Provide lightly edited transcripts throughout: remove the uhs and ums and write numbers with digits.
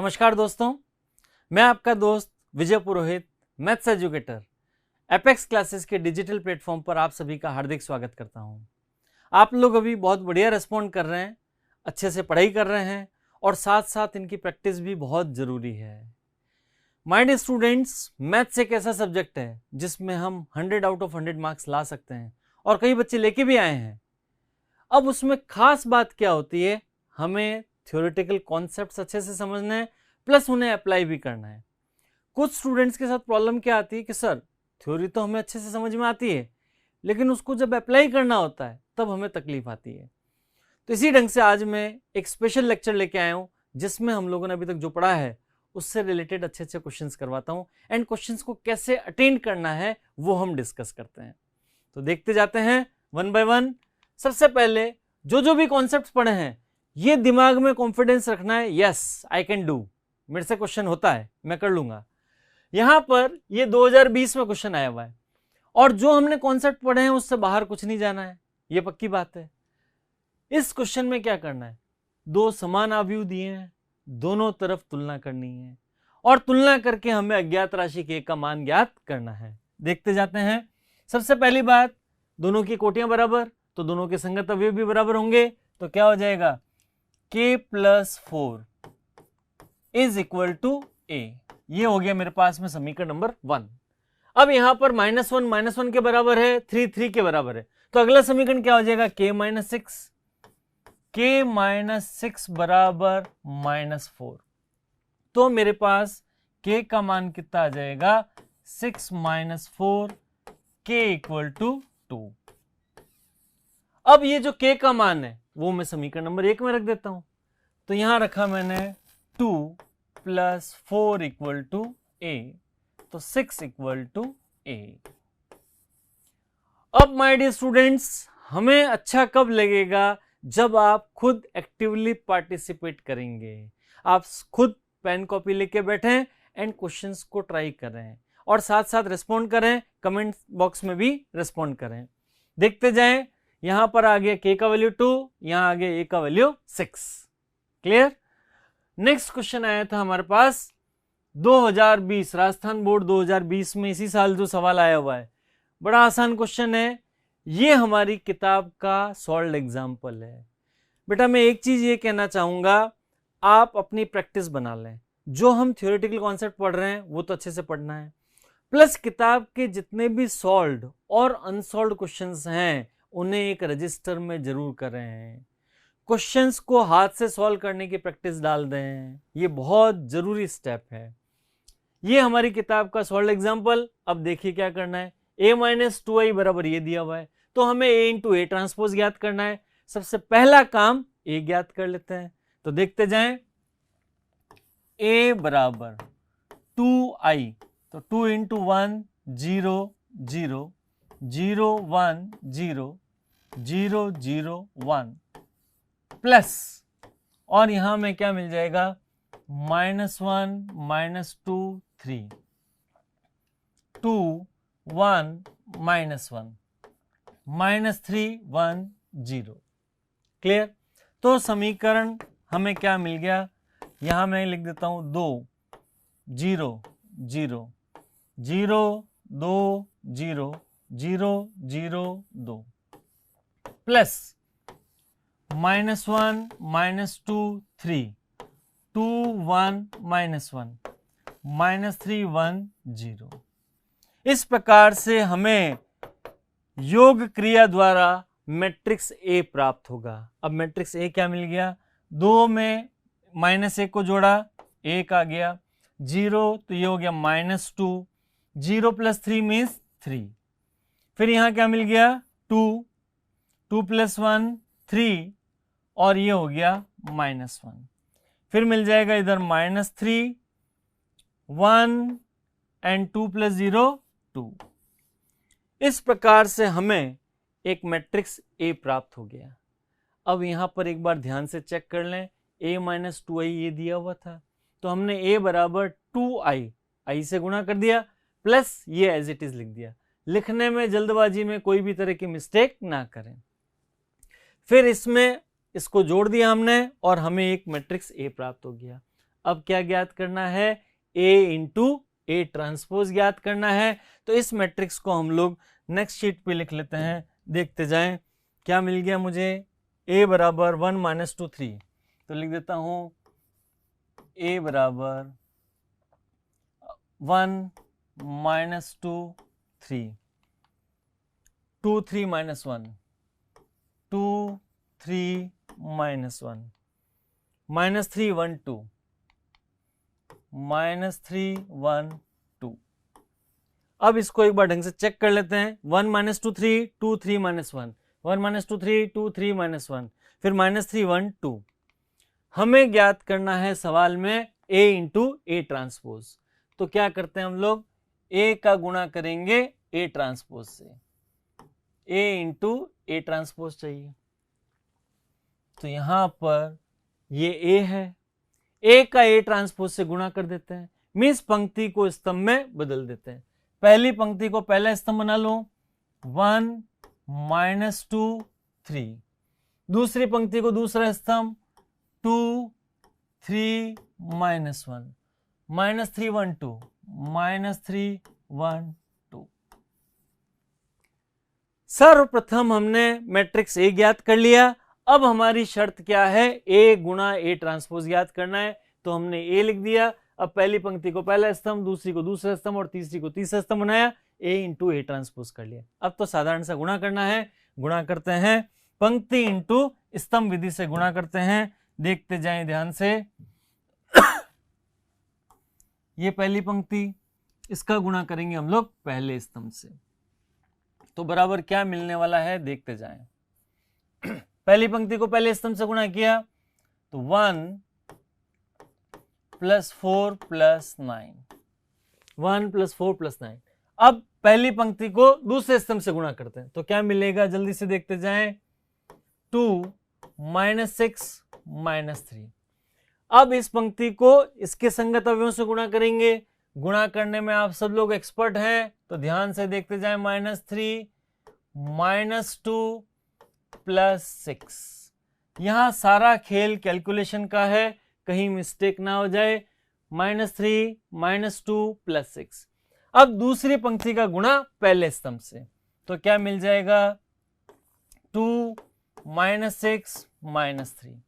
नमस्कार दोस्तों, मैं आपका दोस्त विजय पुरोहित, मैथ्स एजुकेटर, एपेक्स क्लासेस के डिजिटल प्लेटफॉर्म पर आप सभी का हार्दिक स्वागत करता हूं। आप लोग अभी बहुत बढ़िया रिस्पॉन्ड कर रहे हैं, अच्छे से पढ़ाई कर रहे हैं और साथ साथ इनकी प्रैक्टिस भी बहुत ज़रूरी है। माय डियर स्टूडेंट्स, मैथ्स एक ऐसा सब्जेक्ट है जिसमें हम 100 आउट ऑफ 100 मार्क्स ला सकते हैं और कई बच्चे लेके भी आए हैं। अब उसमें खास बात क्या होती है, हमें थ्योरेटिकल कॉन्सेप्ट्स अच्छे से समझना है प्लस उन्हें अप्लाई भी करना है। कुछ स्टूडेंट्स के साथ प्रॉब्लम क्या आती है कि सर थ्योरी तो हमें अच्छे से समझ में आती है लेकिन उसको जब अप्लाई करना होता है तब हमें तकलीफ आती है। तो इसी ढंग से आज मैं एक स्पेशल लेक्चर लेके आया हूँ जिसमें हम लोगों ने अभी तक जो पढ़ा है उससे रिलेटेड अच्छे अच्छे क्वेश्चंस करवाता हूँ एंड क्वेश्चंस को कैसे अटेंड करना है वो हम डिस्कस करते हैं। तो देखते जाते हैं वन बाय वन। सबसे पहले जो भी कॉन्सेप्ट्स पढ़े हैं ये दिमाग में कॉन्फिडेंस रखना है, यस आई कैन डू, मेरे से क्वेश्चन होता है, मैं कर लूंगा। यहां पर ये 2020 में क्वेश्चन आया हुआ है और जो हमने कॉन्सेप्ट पढ़े हैं उससे बाहर कुछ नहीं जाना है, ये पक्की बात है। इस क्वेश्चन में क्या करना है, दो समान आव्यूह दिए हैं, दोनों तरफ तुलना करनी है और तुलना करके हमें अज्ञात राशि के का मान ज्ञात करना है। देखते जाते हैं। सबसे पहली बात, दोनों की कोटियां बराबर तो दोनों के संगत अवयव भी बराबर होंगे, तो क्या हो जाएगा k + 4 is equal to a। ये हो गया मेरे पास में समीकरण नंबर 1। अब यहां पर -1 के बराबर है, 3 के बराबर है, तो अगला समीकरण क्या हो जाएगा k - 6 बराबर -4। तो मेरे पास k का मान कितना आ जाएगा 6 - 4, k = 2। अब ये जो k का मान है वो मैं समीकरण नंबर 1 में रख देता हूं। तो यहां रखा मैंने 2 + 4 = a, तो 6 = a। अब माय डियर स्टूडेंट्स, हमें अच्छा कब लगेगा, जब आप खुद एक्टिवली पार्टिसिपेट करेंगे, आप खुद पेन कॉपी लेके बैठे एंड क्वेश्चंस को ट्राई करें और साथ साथ रिस्पॉन्ड करें, कमेंट बॉक्स में भी रिस्पॉन्ड करें। देखते जाएं। यहां पर आ गया k का वैल्यू 2, यहां आ गया a का वैल्यू 6। क्लियर। नेक्स्ट क्वेश्चन आया था हमारे पास 2020 राजस्थान बोर्ड 2020 में, इसी साल जो सवाल आया हुआ है, बड़ा आसान क्वेश्चन है। ये हमारी किताब का सॉल्व्ड एग्जाम्पल है। बेटा मैं एक चीज ये कहना चाहूंगा, आप अपनी प्रैक्टिस बना लें। जो हम थ्योरेटिकल कॉन्सेप्ट पढ़ रहे हैं वो तो अच्छे से पढ़ना है, प्लस किताब के जितने भी सॉल्व्ड और अनसॉल्व्ड क्वेश्चंस हैं उन्हें एक रजिस्टर में जरूर करें। क्वेश्चंस को हाथ से सॉल्व करने की प्रैक्टिस डाल दें, ये बहुत जरूरी स्टेप है। ये हमारी किताब का सॉल्व्ड एग्जाम्पल। अब देखिए क्या करना है, a - 2i बराबर ये दिया हुआ है, तो हमें a × a ट्रांसपोज ज्ञात करना है। सबसे पहला काम a ज्ञात कर लेते हैं, तो देखते जाएं। a बराबर 2i, तो 2 × 1 0 0 0 1 0 0 0 1 प्लस, और यहां में क्या मिल जाएगा -1 -2 3 2 1 -1 -3 1 0। क्लियर। तो समीकरण हमें क्या मिल गया, यहां मैं लिख देता हूं 2 0 0 0 2 0 0 0 2 प्लस -1 -2 3 2 1 -1 -3 1 0। इस प्रकार से हमें योग क्रिया द्वारा मैट्रिक्स A प्राप्त होगा। अब मैट्रिक्स A क्या मिल गया, 2 में -1 को जोड़ा 1 आ गया, 0 तो ये हो गया -2, 0 + 3 मीन्स 3, फिर यहां क्या मिल गया 2 2 + 1 3 और ये हो गया -1, फिर मिल जाएगा इधर -3 1 एंड 2 + 0 2। इस प्रकार से हमें एक मैट्रिक्स A प्राप्त हो गया। अब यहां पर एक बार ध्यान से चेक कर लें, a - 2i ये दिया हुआ था, तो हमने a बराबर 2i, i से गुणा कर दिया, प्लस ये एज इट इज लिख दिया। लिखने में जल्दबाजी में कोई भी तरह की मिस्टेक ना करें। फिर इसमें इसको जोड़ दिया हमने और हमें एक मैट्रिक्स A प्राप्त हो गया। अब क्या ज्ञात करना है, A इंटू A ट्रांसपोज ज्ञात करना है। तो इस मैट्रिक्स को हम लोग नेक्स्ट शीट पे लिख लेते हैं, देखते जाएं क्या मिल गया मुझे। A बराबर 1 माइनस 2 3, तो लिख देता हूं A बराबर 1 minus 2 3, 2 3 minus 1, 2 3 minus 1, minus 3 1 2, minus 3 1 2। अब इसको एक बार ढंग से चेक कर लेते हैं। 1 माइनस 2 3, 2 3 माइनस 1, 1 माइनस 2 3, 2 3 माइनस 1, फिर माइनस 3 1 2। हमें ज्ञात करना है सवाल में A इंटू A ट्रांसपोज। तो क्या करते हैं हम लोग, A का गुणा करेंगे A ट्रांसपोज से, A इंटू A ट्रांसपोज चाहिए। तो यहां पर ये A है, A का A ट्रांसपोज से गुणा कर देते हैं, मीन्स पंक्ति को स्तंभ में बदल देते हैं। पहली पंक्ति को पहला स्तंभ बना लो, 1 माइनस 2 3, दूसरी पंक्ति को दूसरा स्तंभ 2 3 माइनस 1, माइनस 3 1 2, माइनस 3 1 2। सर्वप्रथम हमने मैट्रिक्स A ज्ञात कर लिया। अब हमारी शर्त क्या है, A गुणा A ट्रांसपोज ज्ञात करना है। तो हमने A लिख दिया। अब पहली पंक्ति को पहला स्तंभ, दूसरी को दूसरा स्तंभ और तीसरी को तीसरा स्तंभ बनाया, A इंटू A ट्रांसपोज कर लिया। अब तो साधारण सा गुणा करना है, गुणा करते हैं, पंक्ति इंटू स्तंभ विधि से गुणा करते हैं, देखते जाएं ध्यान से। ये पहली पंक्ति, इसका गुणा करेंगे हम लोग पहले स्तंभ से, तो बराबर क्या मिलने वाला है देखते जाएं। पहली पंक्ति को पहले स्तंभ से गुणा किया तो 1 प्लस 4 प्लस 9, 1 प्लस 4 प्लस 9। अब पहली पंक्ति को दूसरे स्तंभ से गुणा करते हैं तो क्या मिलेगा, जल्दी से देखते जाएं, 2 माइनस 6 माइनस 3। अब इस पंक्ति को इसके संगत अवयवों से गुणा करेंगे। गुणा करने में आप सब लोग एक्सपर्ट हैं, तो ध्यान से देखते जाएं, माइनस 3 माइनस 2 प्लस 6। यहां सारा खेल कैलकुलेशन का है, कहीं मिस्टेक ना हो जाए। Minus 3 minus 2 plus 6। अब दूसरी पंक्ति का गुणा पहले स्तंभ से, तो क्या मिल जाएगा, 2 माइनस 6 माइनस 3।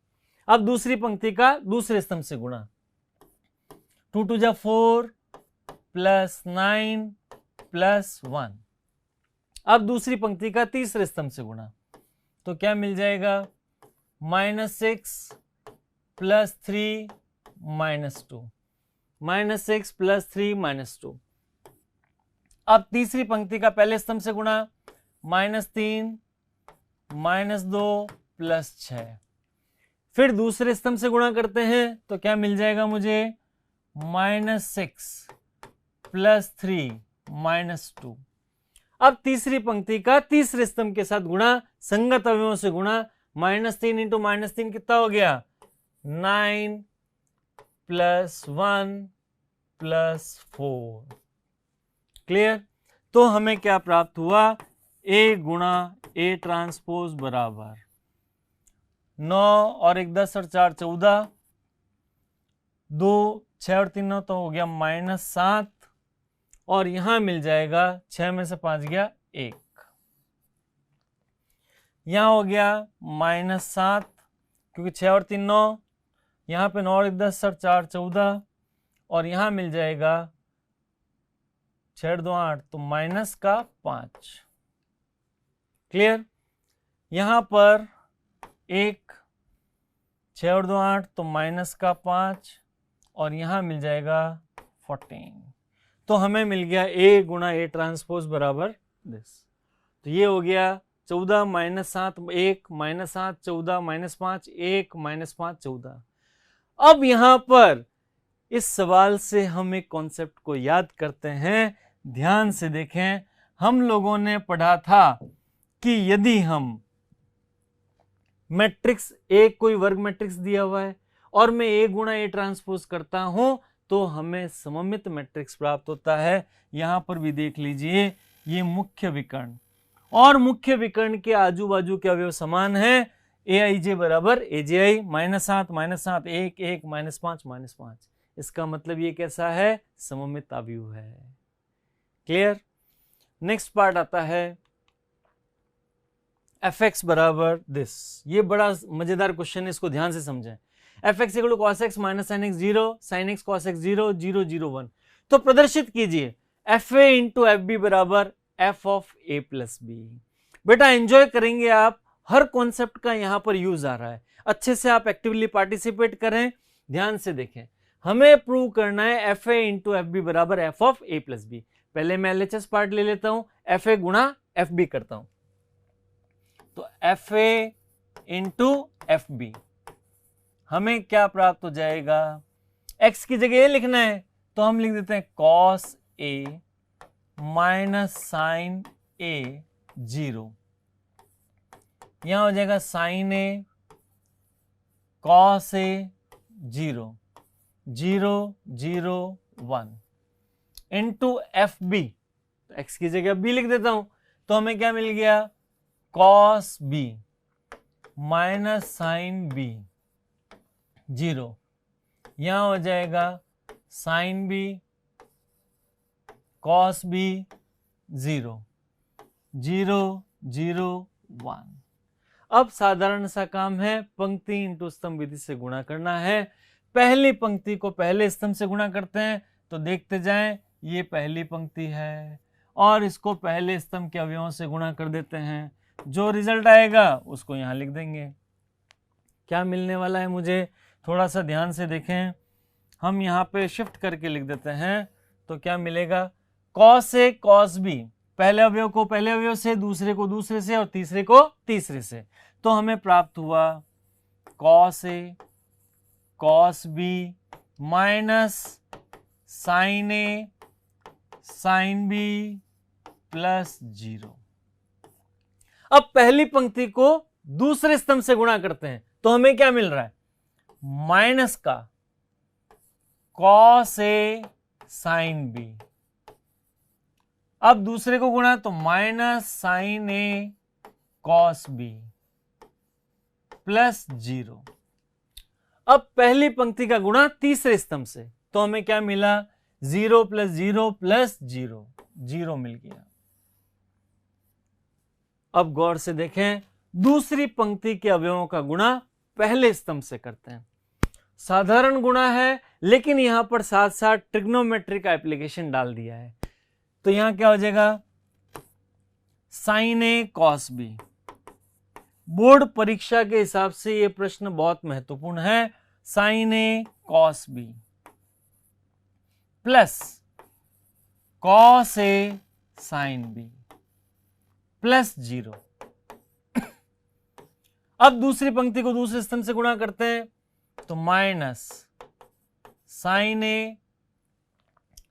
अब दूसरी पंक्ति का दूसरे स्तंभ से गुणा, 2 2 जा 4 प्लस 9 प्लस 1। अब दूसरी पंक्ति का तीसरे स्तंभ से गुणा, तो क्या मिल जाएगा, minus 6 plus 3 minus 2, minus 6 plus 3 minus 2। अब तीसरी पंक्ति का पहले स्तंभ से गुणा, माइनस 3 माइनस 2 प्लस 6। फिर दूसरे स्तंभ से गुणा करते हैं तो क्या मिल जाएगा मुझे, माइनस 6 प्लस 3 माइनस 2। अब तीसरी पंक्ति का तीसरे स्तंभ के साथ गुणा, संगत अवयवों से गुणा, माइनस 3 इंटू माइनस 3 कितना हो गया, 9 प्लस 1 प्लस 4। क्लियर। तो हमें क्या प्राप्त हुआ, A गुणा A ट्रांसपोज बराबर 9 और 1 10 और 4 14, 2 6 और 3 9, तो हो गया माइनस 7। और यहां मिल जाएगा 6 में से 5 गया 1, यहां हो गया माइनस 7 क्योंकि 6 और 3 9, यहां पे 9 और 1 10 और 4 14, और यहां मिल जाएगा 6 2 8, तो माइनस का 5। क्लियर। यहां पर 1, 6 और 2 8, तो माइनस का 5, और यहां मिल जाएगा 14। तो हमें मिल गया A गुणा A ट्रांसपोज बराबर दिस। तो ये हो गया 14 माइनस 7 1 माइनस 7 14 माइनस 5 1 माइनस 5 14। अब यहां पर इस सवाल से हम एक कॉन्सेप्ट को याद करते हैं, ध्यान से देखें। हम लोगों ने पढ़ा था कि यदि हम मैट्रिक्स A, कोई वर्ग मैट्रिक्स दिया हुआ है और मैं A गुणा A ट्रांसपोज करता हूं तो हमें सममित मैट्रिक्स प्राप्त होता है। यहां पर भी देख लीजिए, ये मुख्य विकर्ण और मुख्य विकर्ण के आजू बाजू के अवयव समान है। AIJ बराबर AJI, माइनस 7 1 1 माइनस 5 माइनस 5। इसका मतलब ये कैसा है, सममित अवयव है। क्लियर। नेक्स्ट पार्ट आता है एफ एक्स बराबर दिस। ये बड़ा मजेदार क्वेश्चन है, इसको ध्यान से समझें। F X equal to cos X minus sine X 0, sine X cos X 0, 0 0 1। तो प्रदर्शित कीजिए F A into F B बराबर F of A plus B. बेटा एंजॉय करेंगे आप, हर कॉन्सेप्ट का यहां पर यूज आ रहा है, अच्छे से आप एक्टिवली पार्टिसिपेट करें, ध्यान से देखें। हमें प्रूव करना है F A into F B बराबर F of A plus B. पहले मैं एलएचएस पार्ट ले लेता हूं, एफ ए गुणा एफ बी करता हूं, तो F A into F B हमें क्या प्राप्त हो जाएगा, एक्स की जगह ए लिखना है तो हम लिख देते हैं कॉस ए माइनस साइन ए 0, यहां हो जाएगा sign A cos A 0, 0 0 1 into F B, x की जगह बी लिख देता हूं तो हमें क्या मिल गया, cos B minus sine B 0, यहां हो जाएगा साइन बी कॉस बी 0, 0 0 1। अब साधारण सा काम है, पंक्ति इंटू स्तंभ विधि से गुणा करना है। पहली पंक्ति को पहले स्तंभ से गुणा करते हैं तो देखते जाएं, ये पहली पंक्ति है और इसको पहले स्तंभ के अवयवों से गुणा कर देते हैं, जो रिजल्ट आएगा उसको यहां लिख देंगे। क्या मिलने वाला है मुझे, थोड़ा सा ध्यान से देखें, हम यहाँ पे शिफ्ट करके लिख देते हैं तो क्या मिलेगा, कॉस ए कॉस बी, पहले अवयव को पहले अवयव से, दूसरे को दूसरे से और तीसरे को तीसरे से, तो हमें प्राप्त हुआ cos A cos B minus sine A sine B plus 0। अब पहली पंक्ति को दूसरे स्तंभ से गुणा करते हैं तो हमें क्या मिल रहा है, माइनस का कॉस ए साइन बी, अब दूसरे को गुणा तो minus sine A cos B plus 0। अब पहली पंक्ति का गुणा तीसरे स्तंभ से तो हमें क्या मिला, 0 प्लस 0 प्लस 0, 0 मिल गया। अब गौर से देखें, दूसरी पंक्ति के अवयवों का गुणा पहले स्तंभ से करते हैं। साधारण गुणा है लेकिन यहां पर साथ साथ ट्रिग्नोमेट्री का एप्लीकेशन डाल दिया है, तो यहां क्या हो जाएगा, sign A cos B. Board परीक्षा के हिसाब से यह प्रश्न बहुत महत्वपूर्ण है, sign A cos B plus cos A sine B plus 0। अब दूसरी पंक्ति को दूसरे स्तंभ से गुणा करते हैं तो minus sine A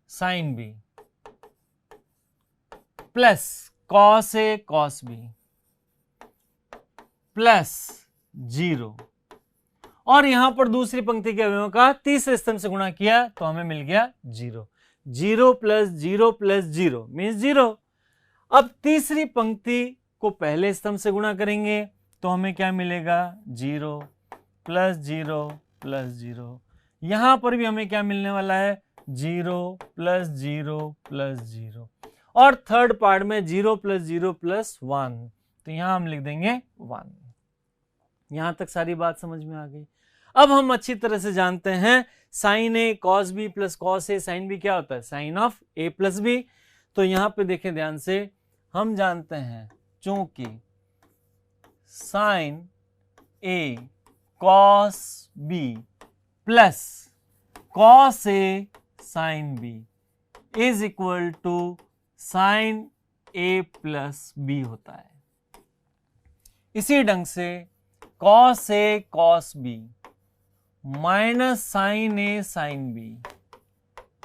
sine B plus cos A cos B plus 0, और यहां पर दूसरी पंक्ति के अवयवों का तीसरे स्तंभ से गुणा किया तो हमें मिल गया 0, 0 प्लस 0 प्लस 0 मीन्स 0। अब तीसरी पंक्ति को पहले स्तंभ से गुणा करेंगे तो हमें क्या मिलेगा, 0 प्लस 0 प्लस 0, यहां पर भी हमें क्या मिलने वाला है, 0 प्लस 0 प्लस 0, और थर्ड पार्ट में 0 प्लस 0 प्लस 1, तो यहां हम लिख देंगे 1। यहां तक सारी बात समझ में आ गई। अब हम अच्छी तरह से जानते हैं sine A cos B plus cos A sine B क्या होता है, sine of A plus B. तो यहां पे देखें ध्यान से, हम जानते हैं चूंकि sine A cos B plus cos A sine B is equal to sine A plus B होता है। इसी ढंग से cos A cos B minus sine A sine B,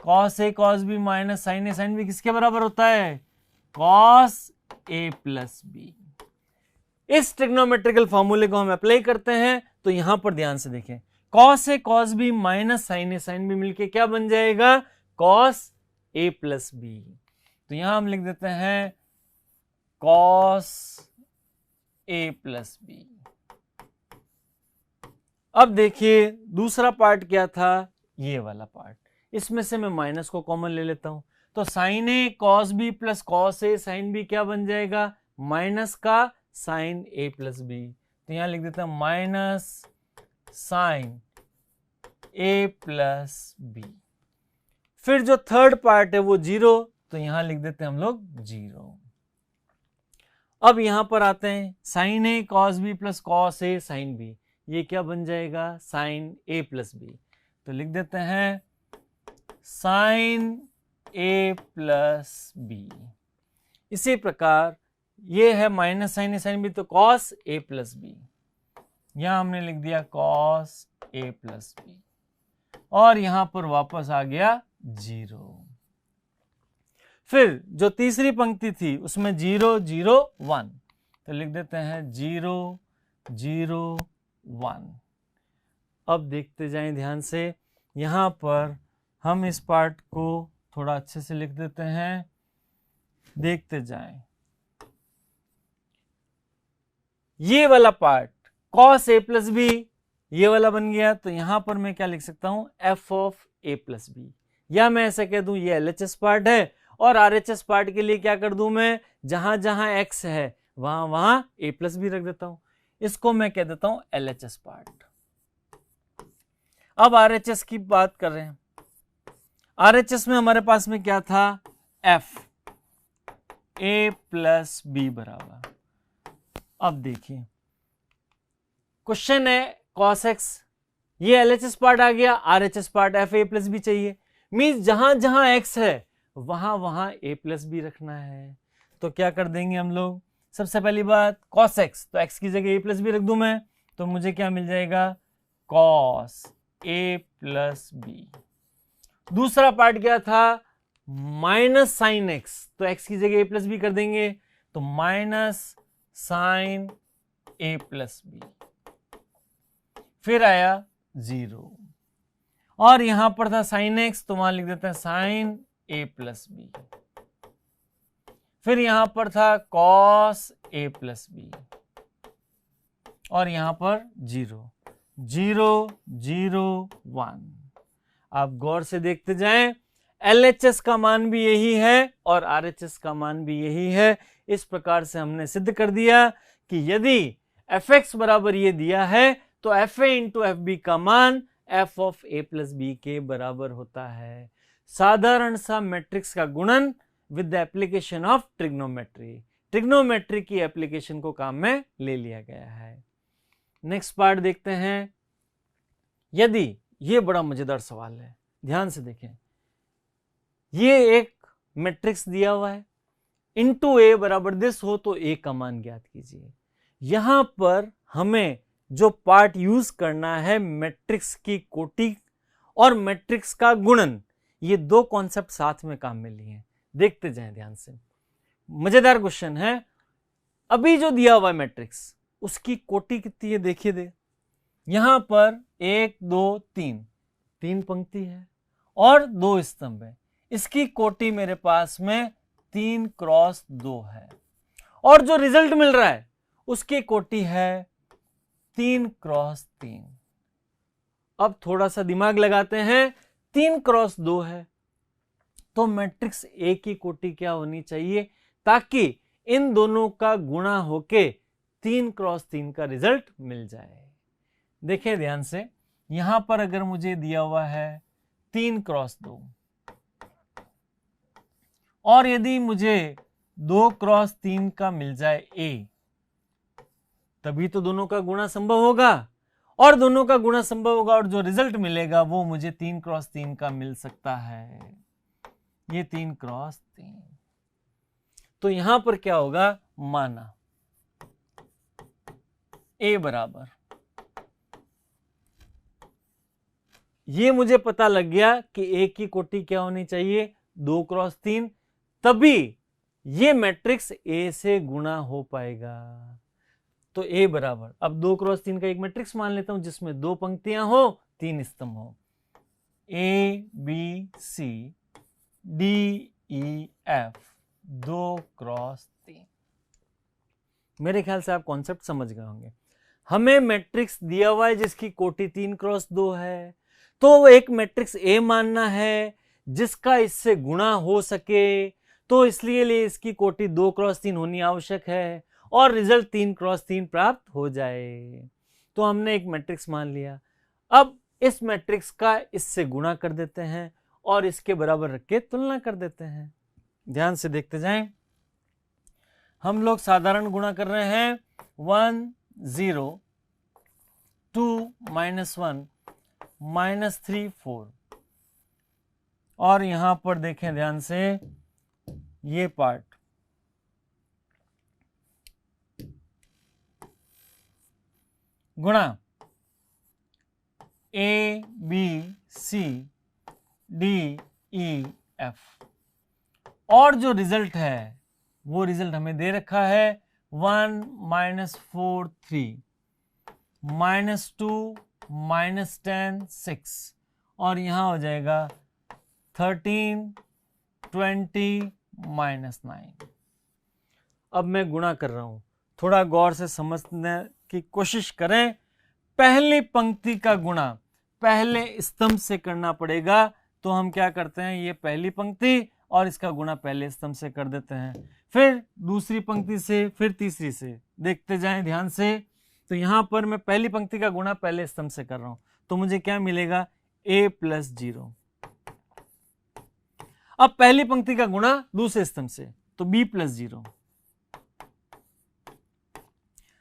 cos A cos B minus sine A sine B किसके बराबर होता है, cos A plus B. इस ट्रिग्नोमेट्रिकल फॉर्मूले को हम अप्लाई करते हैं तो यहां पर ध्यान से देखें, cos A cos B minus sine A sine B मिलके क्या बन जाएगा, कॉस ए प्लस बी। तो यहां हम लिख देते हैं कॉस ए प्लस बी। अब देखिए दूसरा पार्ट क्या था, ये वाला पार्ट, इसमें से मैं माइनस को कॉमन ले लेता हूं, तो sign A cos B plus cos A sine B क्या बन जाएगा, माइनस का साइन ए प्लस बी। तो यहां लिख देता हूं minus sine A plus B. फिर जो थर्ड पार्ट है वो जीरो, तो यहां लिख देते हैं हम लोग जीरो। अब यहां पर आते हैं, sine A cos B plus cos A sine B, ये क्या बन जाएगा, साइन ए प्लस बी। तो लिख देते हैं साइन ए प्लस बी। इसी प्रकार ये है minus sine A sine B, तो कॉस ए प्लस बी, यहां हमने लिख दिया कॉस ए प्लस बी, और यहां पर वापस आ गया जीरो। फिर जो तीसरी पंक्ति थी उसमें 0 0 1, तो लिख देते हैं 0 0 1। अब देखते जाएं ध्यान से, यहां पर हम इस पार्ट को थोड़ा अच्छे से लिख देते हैं, देखते जाएं। ये वाला part cos a plus B ये वाला बन गया, तो यहां पर मैं क्या लिख सकता हूं, f of a plus B, या मैं ऐसा कह दूं ये LHS पार्ट है, और RHS पार्ट के लिए क्या कर दूं मैं, जहां जहां x है वहां वहां a प्लस बी रख देता हूं, इसको मैं कह देता हूं LHS पार्ट। अब RHS की बात कर रहे हैं, RHS में हमारे पास में क्या था, f a प्लस बी बराबर। अब देखिए क्वेश्चन है cos x, ये LHS पार्ट आ गया, RHS part f a plus B चाहिए, मीन्स जहां जहां x है वहां वहां a प्लस बी रखना है। तो क्या कर देंगे हम लोग, सबसे पहली बात cos x, तो x की जगह a प्लस बी रख दूं मैं, तो मुझे क्या मिल जाएगा, cos a प्लस बी। दूसरा पार्ट क्या था, माइनस साइन x, तो x की जगह a प्लस बी कर देंगे, तो minus sine a plus B. फिर आया 0, और यहां पर था साइन x, तो वहां लिख देते हैं साइन a प्लस बी। फिर यहां पर था cos a प्लस बी, और यहां पर 0 0 0 1। आप गौर से देखते जाएं, LHS का मान भी यही है और RHS का मान भी यही है। इस प्रकार से हमने सिद्ध कर दिया कि यदि fx बराबर ये दिया है तो fa इंटू fb का मान f of a plus B के बराबर होता है। साधारण सा मैट्रिक्स का गुणन with the application of trigonometry, trigonometry की एप्लीकेशन को काम में ले लिया गया है। नेक्स्ट पार्ट देखते हैं। यदि, ये बड़ा मजेदार सवाल है, ध्यान से देखें, ये एक मैट्रिक्स दिया हुआ है, इनटू ए बराबर दिस हो तो ए का मान ज्ञात कीजिए। यहां पर हमें जो पार्ट यूज करना है मैट्रिक्स की कोटि और मैट्रिक्स का गुणन, ये दो कॉन्सेप्ट साथ में काम में लिए हैं। देखते जाएं ध्यान से, मजेदार क्वेश्चन है। अभी जो दिया हुआ है मैट्रिक्स, उसकी कोटि कितनी है देखिए दे, यहां पर 1 2 3 तीन पंक्ति है और 2 स्तंभ है, इसकी कोटि मेरे पास में 3 क्रॉस 2 है, और जो रिजल्ट मिल रहा है उसकी कोटि है 3 क्रॉस 3। अब थोड़ा सा दिमाग लगाते हैं, 3 क्रॉस 2 है तो मैट्रिक्स ए की कोटि क्या होनी चाहिए, ताकि इन दोनों का गुणा होके 3 क्रॉस 3 का रिजल्ट मिल जाए। देखिए ध्यान से, यहां पर अगर मुझे दिया हुआ है 3 क्रॉस 2, और यदि मुझे 2 क्रॉस 3 का मिल जाए ए, तभी तो दोनों का गुणा संभव होगा, और दोनों का गुणा संभव होगा और जो रिजल्ट मिलेगा वो मुझे 3 क्रॉस 3 का मिल सकता है। ये 3 क्रॉस 3। तो यहां पर क्या होगा, माना ए बराबर, ये मुझे पता लग गया कि ए की कोटि क्या होनी चाहिए 2 क्रॉस 3, तभी ये मैट्रिक्स ए से गुणा हो पाएगा। तो ए बराबर, अब 2 क्रॉस 3 का एक मैट्रिक्स मान लेता हूं जिसमें 2 पंक्तियां हो 3 स्तंभ हो, A B C D E F 2 cross 3। मेरे ख्याल से आप कॉन्सेप्ट समझ गए होंगे। हमें मैट्रिक्स दिया हुआ है जिसकी कोटि 3 क्रॉस 2 है, तो एक मैट्रिक्स ए मानना है जिसका इससे गुणा हो सके, तो इसलिए इसकी कोटि 2x3 होनी आवश्यक है और रिजल्ट 3x3 प्राप्त हो जाए। तो हमने एक मैट्रिक्स मान लिया। अब इस मैट्रिक्स का इससे गुणा कर देते हैं और इसके बराबर रख के तुलना कर देते हैं। ध्यान से देखते जाएं। हम लोग साधारण गुणा कर रहे हैं 1 0 2 -1 -3 4, और यहां पर देखें ध्यान से ये पार्ट गुणा A B C D E F, और जो रिजल्ट है वो रिजल्ट हमें दे रखा है 1 -4 3 -2 -10 6, और यहां हो जाएगा 13 20 -9। अब मैं गुणा कर रहा हूं, थोड़ा गौर से समझने की कोशिश करें। पहली पंक्ति का गुणा पहले स्तंभ से करना पड़ेगा, तो हम क्या करते हैं, ये पहली पंक्ति और इसका गुणा पहले स्तंभ से कर देते हैं, फिर दूसरी पंक्ति से, फिर तीसरी से। देखते जाएं ध्यान से। तो यहां पर मैं पहली पंक्ति का गुणा पहले स्तंभ से कर रहा हूं, तो मुझे क्या मिलेगा a + 0। अब पहली पंक्ति का गुणा दूसरे स्तंभ से, तो b + 0।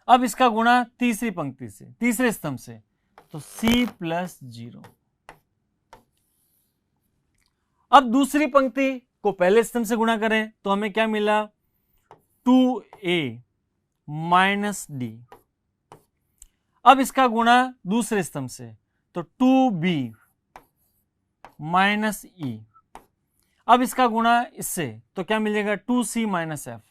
अब इसका गुणा तीसरी पंक्ति से, तीसरे स्तंभ से, तो c + 0। अब दूसरी पंक्ति को पहले स्तंभ से गुणा करें तो हमें क्या मिला 2a - d। अब इसका गुणा दूसरे स्तंभ से, तो 2b - e। अब इसका गुणा इससे, तो क्या मिलेगा 2c - f।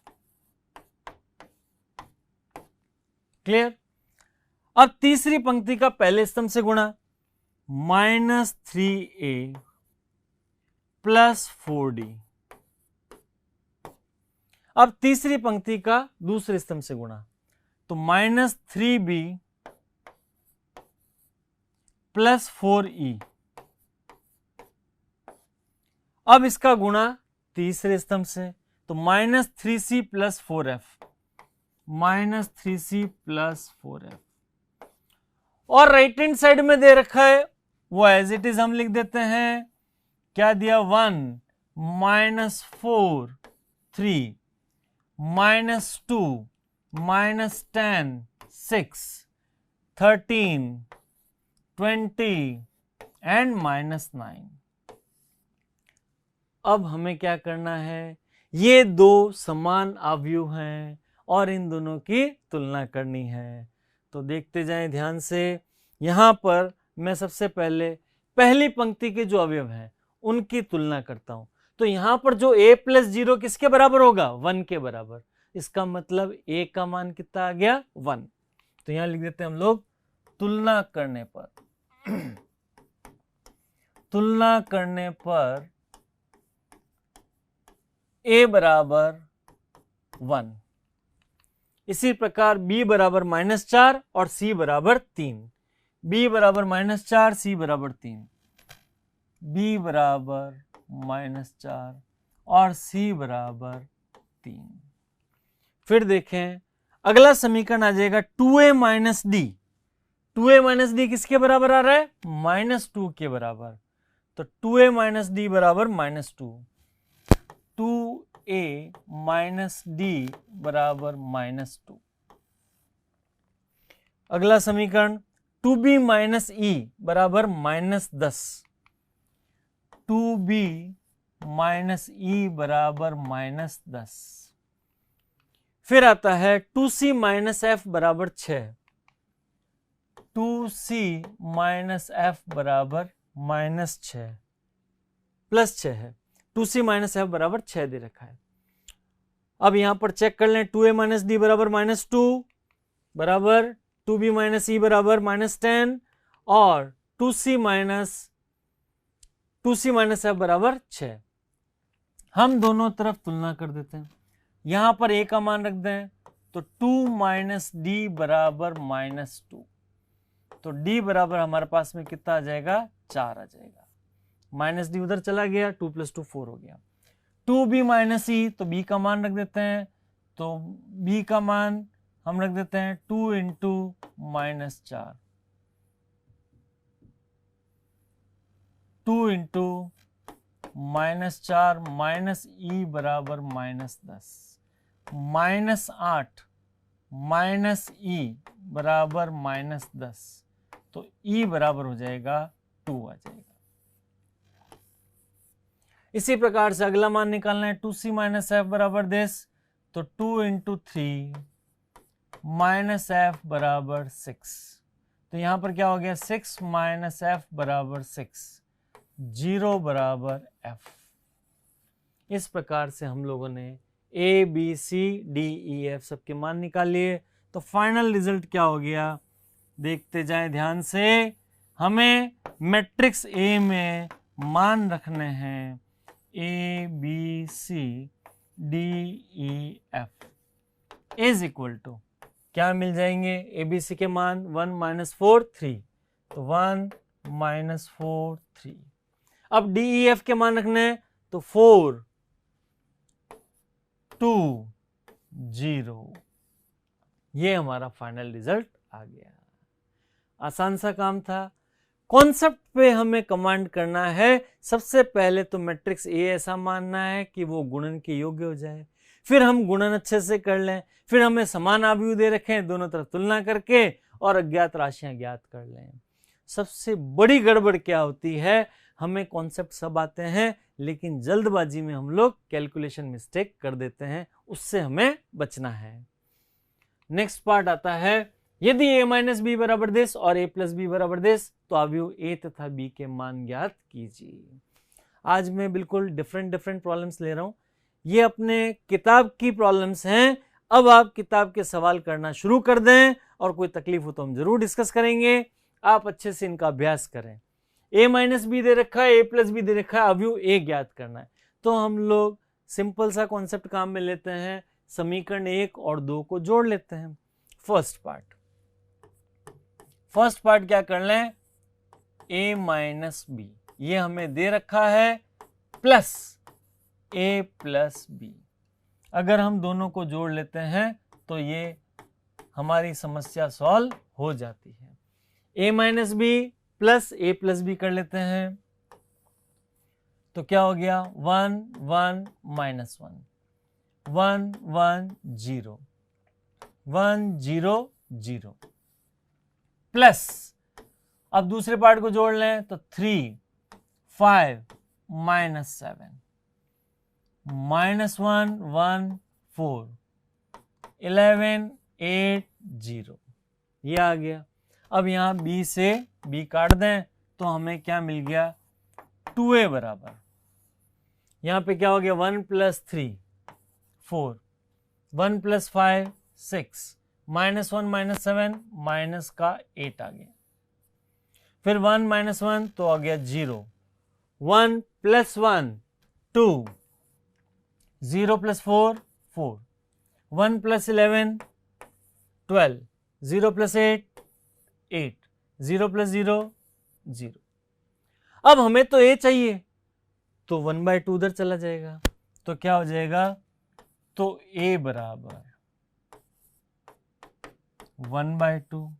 क्लियर। अब तीसरी पंक्ति का पहले स्तंभ से गुणा -3a + 4d। अब तीसरी पंक्ति का दूसरे स्तंभ से गुणा, तो -3b + 4e। अब इसका गुणा तीसरे स्तंभ से, तो -3c + 4f, -3c + 4f। और राइट हैंड साइड में दे रखा है वो एज इट इज हम लिख देते हैं। क्या दिया 1 -4 3 -2 -10 6 13 20 एंड -9। अब हमें क्या करना है, ये दो समान अवयव हैं और इन दोनों की तुलना करनी है। तो देखते जाएं ध्यान से। यहां पर मैं सबसे पहले पहली पंक्ति के जो अवयव हैं उनकी तुलना करता हूं। तो यहां पर जो a + 0 किसके बराबर होगा, 1 के बराबर। इसका मतलब a का मान कितना आ गया 1। तो यहां लिख देते हैं हम लोग तुलना करने पर तुलना करने पर a बराबर 1। इसी प्रकार b बराबर -4 और c बराबर 3। b बराबर -4 c बराबर 3, b बराबर -4 और c बराबर 3। फिर देखें अगला समीकरण आ जाएगा 2a - d। 2a - d किसके बराबर आ रहा है, -2 के बराबर। तो 2a - d बराबर -2, 2a - d बराबर -2। अगला समीकरण 2b - e बराबर -10, 2b - e बराबर -10। फिर आता है 2c - f बराबर 6, 2c - f बराबर -6 +6 है। 2c - f बराबर 6 दे रखा है। अब यहां पर चेक कर लें, 2a - d बराबर -2 बराबर 2b - e बराबर -10 और 2c - f बराबर 6। हम दोनों तरफ तुलना कर देते हैं। यहां पर a का मान रख दें, तो 2 - d बराबर -2, तो डी बराबर हमारे पास में कितना आ जाएगा, 4 आ जाएगा। माइनस डी उधर चला गया, 2 + 2 4 हो गया। 2b माइनस ई, तो b का मान रख देते हैं, तो b का मान हम रख देते हैं 2 × -4, 2 × -4 माइनस ई बराबर -10, -8 माइनस ई बराबर -10, तो ई बराबर हो जाएगा 2 आ जाएगा। इसी प्रकार से अगला मान निकालना है, 2c - f बराबर 10, तो 2 × 3 -f बराबर 6, तो यहां पर क्या हो गया, 6 - f बराबर 6, 0 बराबर f। इस प्रकार से हम लोगों ने a b c d e f सबके मान निकाल लिए। तो फाइनल रिजल्ट क्या हो गया, देखते जाएं ध्यान से। हमें मैट्रिक्स A में मान रखने हैं a b c d e f is equal to क्या मिल जाएंगे, a b c के मान 1 - 4 3, तो 1 - 4 3। अब d e f के मान रखने हैं, तो 4 2 0, ये हमारा फाइनल रिजल्ट आ गया। आसान सा काम था। कॉन्सेप्ट पे हमें कमांड करना है। सबसे पहले तो मैट्रिक्स ए ऐसा मानना है कि वो गुणन के योग्य हो जाए, फिर हम गुणन अच्छे से कर लें, फिर हमें समान आव्यूह दे रखें, दोनों तरफ तुलना करके और अज्ञात राशियां ज्ञात कर लें। सबसे बड़ी गड़बड़ क्या होती है, हमें कॉन्सेप्ट सब आते हैं लेकिन जल्दबाजी में हम लोग कैलकुलेशन मिस्टेक कर देते हैं, उससे हमें बचना है। नेक्स्ट पार्ट आता है, यदि a - b बराबर 10 और a + b बराबर 10, तो अवयव a तथा b के मान ज्ञात कीजिए। आज मैं बिल्कुल डिफरेंट प्रॉब्लम्स ले रहा हूं। ये अपने किताब की प्रॉब्लम्स हैं। अब आप किताब के सवाल करना शुरू कर दें, और कोई तकलीफ हो तो हम जरूर डिस्कस करेंगे। आप अच्छे से इनका अभ्यास करें। a - b दे रखा है, a + b दे रखा है, अवयव a ज्ञात करना है। तो हम लोग सिंपल सा कॉन्सेप्ट काम में लेते हैं, समीकरण 1 और 2 को जोड़ लेते हैं। फर्स्ट पार्ट क्या कर लें, a - b ये हमें दे रखा है, प्लस a + b। अगर हम दोनों को जोड़ लेते हैं तो ये हमारी समस्या सॉल्व हो जाती है। a - b plus a + b कर लेते हैं, तो क्या हो गया, 1 1 -1 1 1 0 1 0 0 प्लस, अब दूसरे पार्ट को जोड़ लें तो 3 5 -7 -1 1 4 11 8 0, ये आ गया। अब यहां b से b काट दें तो हमें क्या मिल गया, 2a बराबर, यहां पे क्या हो गया, 1 + 3 4 1 + 5 6 -1 -7 माइनस का 8 आ गया, फिर 1 - 1 तो आ गया 0, 1 + 1 2 0 + 4 4 1 + 11 12 0 + 8 8 0 + 0 0। अब हमें तो a चाहिए, तो 1/2 उधर चला जाएगा, तो क्या हो जाएगा, तो a बराबर 1/2,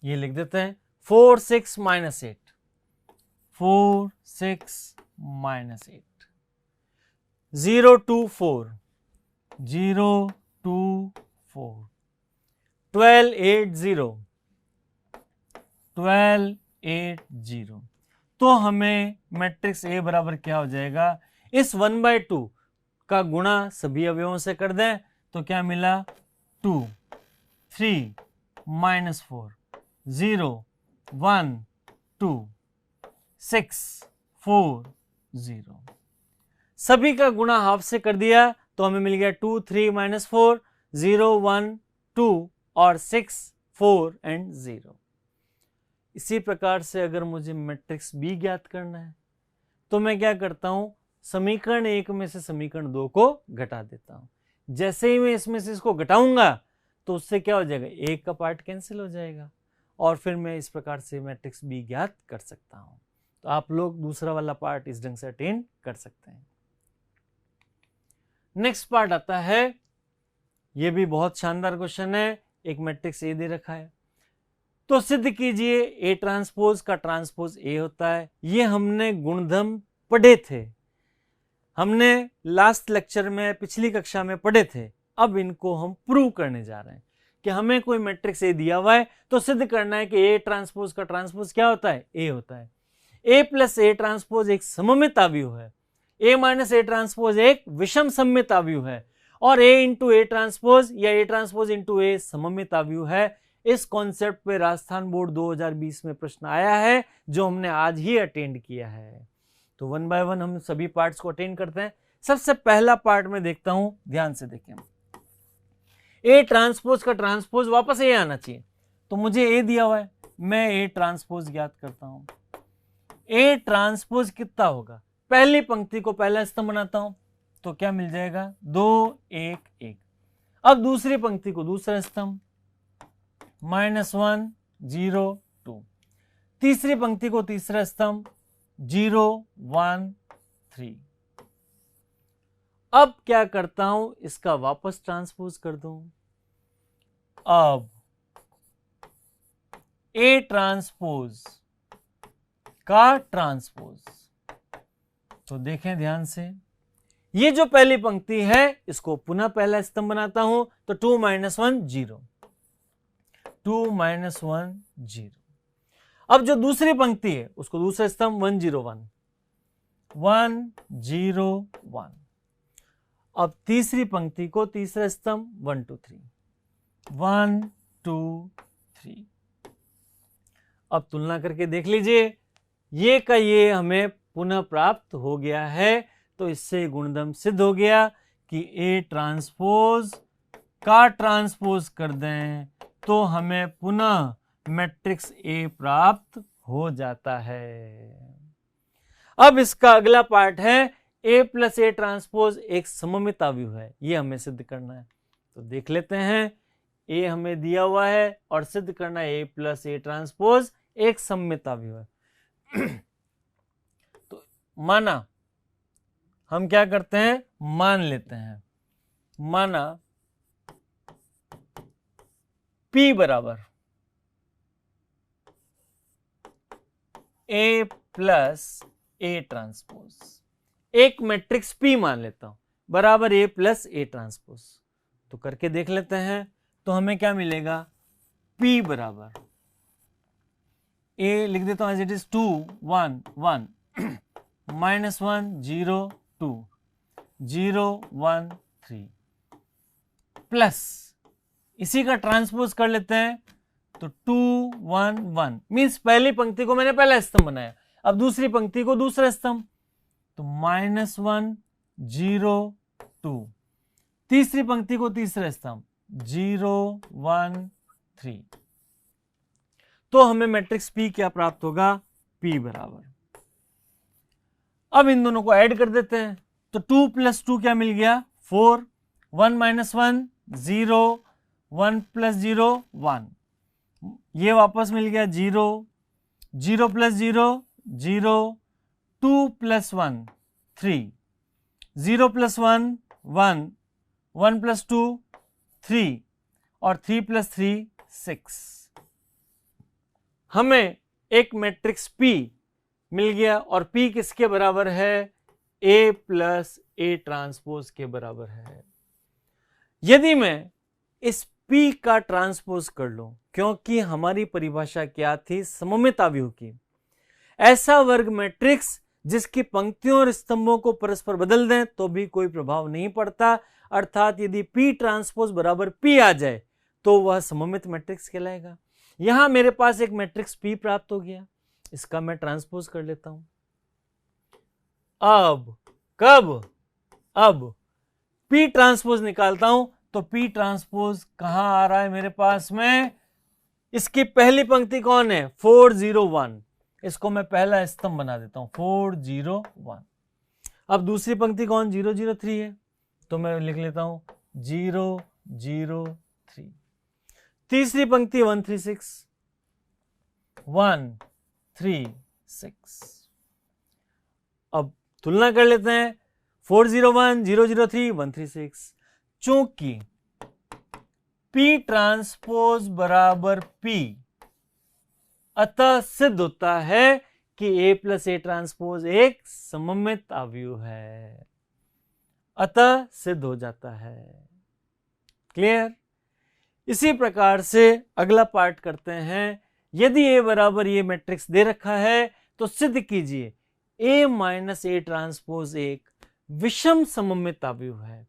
ये लिख देते हैं 4 6 -8 4 6 -8 0 2 4 0 2 4 12 8 0 12 8 0। तो हमें मैट्रिक्स A बराबर क्या हो जाएगा, इस 1/2 का गुणा सभी अवयवों से कर दें तो क्या मिला, 2 3 -4 0 1 2 6 4 0। सभी का गुणा हाफ से कर दिया तो हमें मिल गया 2 3 -4 0 1 2 और 6 4 एंड 0। इसी प्रकार से अगर मुझे मैट्रिक्स B ज्ञात करना है तो मैं क्या करता हूं, समीकरण 1 में से समीकरण 2 को घटा देता हूं। जैसे ही मैं इसमें से इसको घटाऊंगा तो उससे क्या हो जाएगा, ए का पार्ट कैंसिल हो जाएगा और फिर मैं इस प्रकार से मैट्रिक्स बी ज्ञात कर सकता हूं। तो आप लोग दूसरा वाला पार्ट इस ढंग से अटेंड कर सकते हैं। नेक्स्ट पार्ट आता है, ये भी बहुत शानदार क्वेश्चन है। एक मैट्रिक्स ए दे रखा है, तो सिद्ध कीजिए ए ट्रांसपोज का ट्रांसपोज ए होता है। ये हमने गुणधर्म पढ़े थे, हमने लास्ट लेक्चर में पिछली कक्षा में पढ़े थे। अब इनको हम प्रूव करने जा रहे हैं कि हमें कोई मैट्रिक्स ए दिया हुआ है तो सिद्ध करना है कि ए ट्रांसपोज का ट्रांसपोज क्या होता है, ए होता है। ए प्लस ए ट्रांसपोज एक सममित अवयव है, ए माइनस ए ट्रांसपोज एक विषम सममित अवयव है, और ए इंटू ए ट्रांसपोज या ए ट्रांसपोज इंटू ए सममित अवयव है। इस कॉन्सेप्ट पे राजस्थान बोर्ड 2020 में प्रश्न आया है जो हमने आज ही अटेंड किया है। तो वन बाय वन हम सभी पार्ट्स को अटेंड करते हैं। सबसे पहला पार्ट में देखता हूं, ध्यान से देखें। ए ट्रांसपोज का ट्रांसपोज वापस ए आना चाहिए, तो मुझे ए दिया हुआ है, मैं ए ट्रांसपोज ज्ञात करता हूं। ए ट्रांसपोज कितना होगा, पहली पंक्ति को पहला स्तंभ बनाता हूं तो क्या मिल जाएगा, 2 1 1। अब दूसरी पंक्ति को दूसरा स्तंभ, -1 0 2। तीसरी पंक्ति को तीसरा स्तंभ, 0 1 3। अब क्या करता हूं, इसका वापस ट्रांसपोज कर दूं। अब ए ट्रांसपोज का ट्रांसपोज, तो देखें ध्यान से, ये जो पहली पंक्ति है इसको पुनः पहला स्तंभ बनाता हूं तो 2 -1 0, 2 -1 0। अब जो दूसरी पंक्ति है उसको दूसरा स्तंभ 1 0 1, 1 0 1। अब तीसरी पंक्ति को तीसरा स्तंभ 1 2 3, 1 2 3। अब तुलना करके देख लीजिए, ये का ये हमें पुनः प्राप्त हो गया है, तो इससे गुणधर्म सिद्ध हो गया कि ए ट्रांसपोज का ट्रांसपोज कर दें तो हमें पुनः मैट्रिक्स ए प्राप्त हो जाता है। अब इसका अगला पार्ट है, ए प्लस ए ट्रांसपोज एक सममित अवयव है, ये हमें सिद्ध करना है। तो देख लेते हैं, ए हमें दिया हुआ है और सिद्ध करना है ए प्लस ए ट्रांसपोज एक सममित अवयव है। तो माना, हम क्या करते हैं, मान लेते हैं, माना P बराबर ए प्लस ए ट्रांसपोज, एक मैट्रिक्स P मान लेता हूं बराबर ए प्लस ए ट्रांसपोज। तो करके देख लेते हैं, तो हमें क्या मिलेगा, P बराबर ए लिख देता हूं एज इट इज 2 1 1 -1 0 2 0 1 3 प्लस इसी का ट्रांसपोज कर लेते हैं तो 2 1 1 मीन्स पहली पंक्ति को मैंने पहला स्तंभ बनाया, अब दूसरी पंक्ति को दूसरा स्तंभ, तो -1 0 2। तीसरी पंक्ति को तीसरा स्तंभ 0 1 3। तो हमें मैट्रिक्स P क्या प्राप्त होगा, P बराबर, अब इन दोनों को ऐड कर देते हैं तो 2 + 2 क्या मिल गया, 4, 1 - 1 0, 1 + 0 1, ये वापस मिल गया 0, 0 + 0 0, 2 + 1 3, 0 + 1 1, 1 + 2 3 और 3 + 3 6। हमें एक मैट्रिक्स P मिल गया और P किसके बराबर है, A प्लस A ट्रांसपोज के बराबर है। यदि मैं इस P का ट्रांसपोज कर लूं, क्योंकि हमारी परिभाषा क्या थी, सममित अवयव की, ऐसा वर्ग मैट्रिक्स जिसकी पंक्तियों और स्तंभों को परस्पर बदल दें तो भी कोई प्रभाव नहीं पड़ता, अर्थात यदि P ट्रांसपोज बराबर P आ जाए तो वह सममित मैट्रिक्स कहलाएगा। यहां मेरे पास एक मैट्रिक्स P प्राप्त हो गया, इसका मैं ट्रांसपोज कर लेता हूं। अब कब, अब P ट्रांसपोज निकालता हूं तो P ट्रांसपोज कहां आ रहा है मेरे पास में, इसकी पहली पंक्ति कौन है, 4 0 1, इसको मैं पहला स्तंभ बना देता हूं 4 0 1। अब दूसरी पंक्ति कौन, 0 0 3 है, तो मैं लिख लेता हूं 0 0 3। तीसरी पंक्ति 136 136। अब तुलना कर लेते हैं 401 003 136। चूंकि P ट्रांसपोज बराबर P, अतः सिद्ध होता है कि A प्लस ए ट्रांसपोज एक सममित अवयव है, अतः सिद्ध हो जाता है। क्लियर? इसी प्रकार से अगला पार्ट करते हैं। यदि A बराबर ये मैट्रिक्स दे रखा है तो सिद्ध कीजिए A माइनस ए ट्रांसपोज एक विषम सममित अवयव है।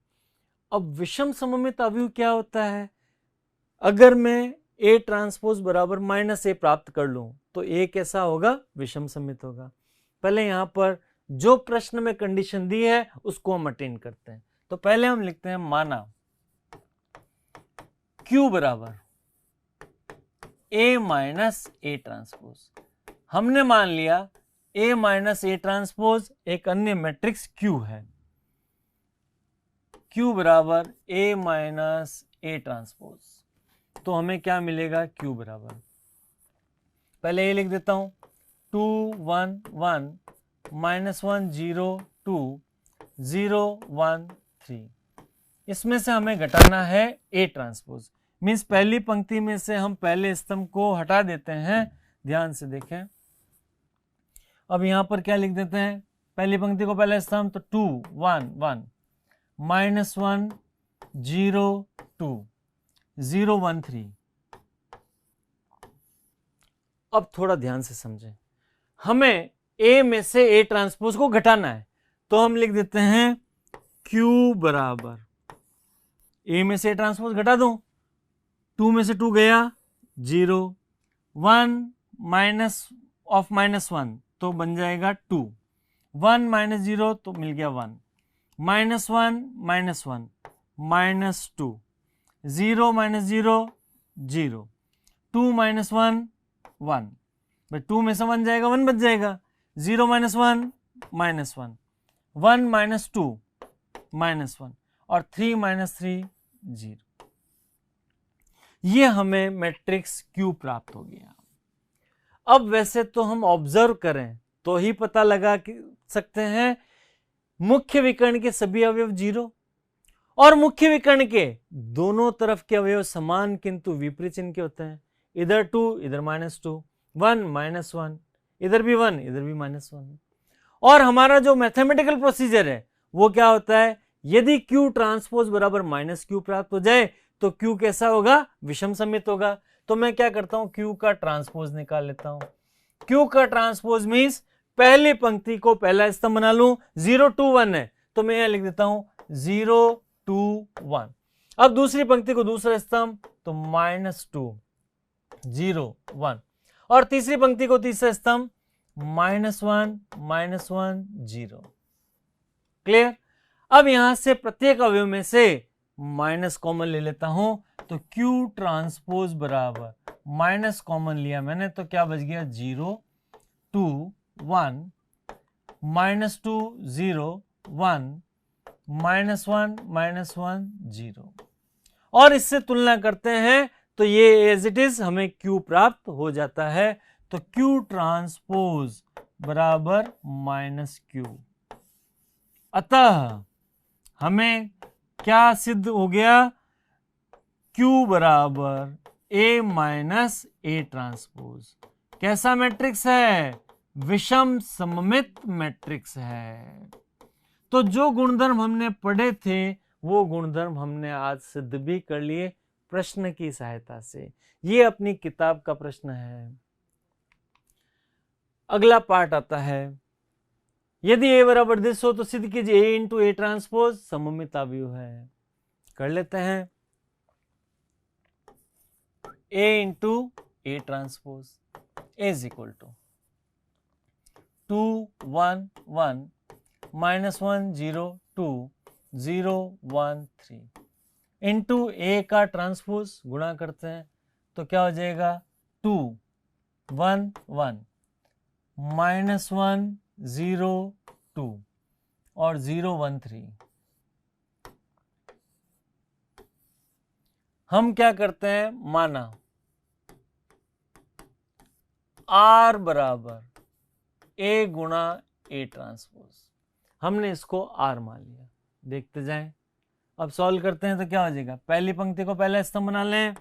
अब विषम सममित अवयव क्या होता है? अगर मैं A ट्रांसपोज बराबर माइनस ए प्राप्त कर लूं तो A कैसा होगा? विषम सममित होगा। पहले यहां पर जो प्रश्न में कंडीशन दी है उसको हम अटेन करते हैं। तो पहले हम लिखते हैं माना Q बराबर A माइनस ए ट्रांसपोज। हमने मान लिया A माइनस ए ट्रांसपोज एक अन्य मैट्रिक्स Q है। Q बराबर A माइनस ए ट्रांसपोज, तो हमें क्या मिलेगा? Q बराबर, पहले ये लिख देता हूं 2 1 1 -1 0 2 0 1 3। इसमें से हमें घटाना है A ट्रांसपोज, मीन्स पहली पंक्ति में से हम पहले स्तंभ को हटा देते हैं। ध्यान से देखें, अब यहां पर क्या लिख देते हैं? पहली पंक्ति को पहले स्तंभ, तो 2 1 1 -1 0 2 0 1 3। अब थोड़ा ध्यान से समझें, हमें A में से A ट्रांसपोज को घटाना है, तो हम लिख देते हैं Q बराबर A में से A ट्रांसपोज घटा दो, 2 में से 2 गया 0, 1 माइनस ऑफ -1 तो बन जाएगा 2, 1 माइनस 0 तो मिल गया 1, -1 -1 -2, 0 माइनस 0 0, 2 माइनस 1 1, भाई 2 में से 1 जाएगा 1 बच जाएगा, 0 माइनस 1 -1, 1 माइनस 2 -1 और 3 माइनस 3 0। ये हमें मैट्रिक्स Q प्राप्त हो गया। अब वैसे तो हम ऑब्जर्व करें तो ही पता लगा सकते हैं मुख्य विकर्ण के सभी अवयव 0 और मुख्य विकर्ण के दोनों तरफ के अवयव समान किंतु विपरीत चिन्ह के होते हैं। इधर 2 इधर -2, 1 -1, इधर भी 1 इधर भी -1। और हमारा जो मैथमेटिकल प्रोसीजर है वो क्या होता है? यदि Q ट्रांसपोज बराबर -Q प्राप्त हो जाए तो Q कैसा होगा? विषम सममित होगा। तो मैं क्या करता हूं? Q का ट्रांसपोज निकाल लेता हूं। Q का ट्रांसपोज मीन्स पहली पंक्ति को पहला स्तंभ बना लूं, 0 2 1 है तो मैं यहां लिख देता हूं 0 2 1। अब दूसरी पंक्ति को दूसरा स्तंभ, तो -2 0 1 और तीसरी पंक्ति को तीसरा स्तंभ -1 -1 0। क्लियर? अब यहां से प्रत्येक अवयव में से माइनस कॉमन ले लेता हूं, तो Q ट्रांसपोज बराबर माइनस कॉमन लिया मैंने तो क्या बच गया? 0 2 1 -2 0 1 -1 0। और इससे तुलना करते हैं तो ये एज इट इज हमें Q प्राप्त हो जाता है। तो Q ट्रांसपोज बराबर -Q। अतः हमें क्या सिद्ध हो गया? Q बराबर A माइनस ए ट्रांसपोज कैसा मैट्रिक्स है? विषम सममित मैट्रिक्स है। तो जो गुणधर्म हमने पढ़े थे वो गुणधर्म हमने आज सिद्ध भी कर लिए प्रश्न की सहायता से। ये अपनी किताब का प्रश्न है। अगला पार्ट आता है, यदि A बराबर दिस हो तो सिद्ध कीजिए A इंटू ए ट्रांसपोज सममित अवयव है। कर लेते हैं A into A transpose is equal to 2 1 1 -1 0 2 0 1 3 into A का ट्रांसपोज गुणा करते हैं तो क्या हो जाएगा? 2 1 1 -1 0 2 और 0 1 3। हम क्या करते हैं, माना R बराबर A गुणा A ट्रांसपोज, हमने इसको R मान लिया। देखते जाएं, अब सॉल्व करते हैं तो क्या हो जाएगा, पहली पंक्ति को पहला स्तंभ बना लें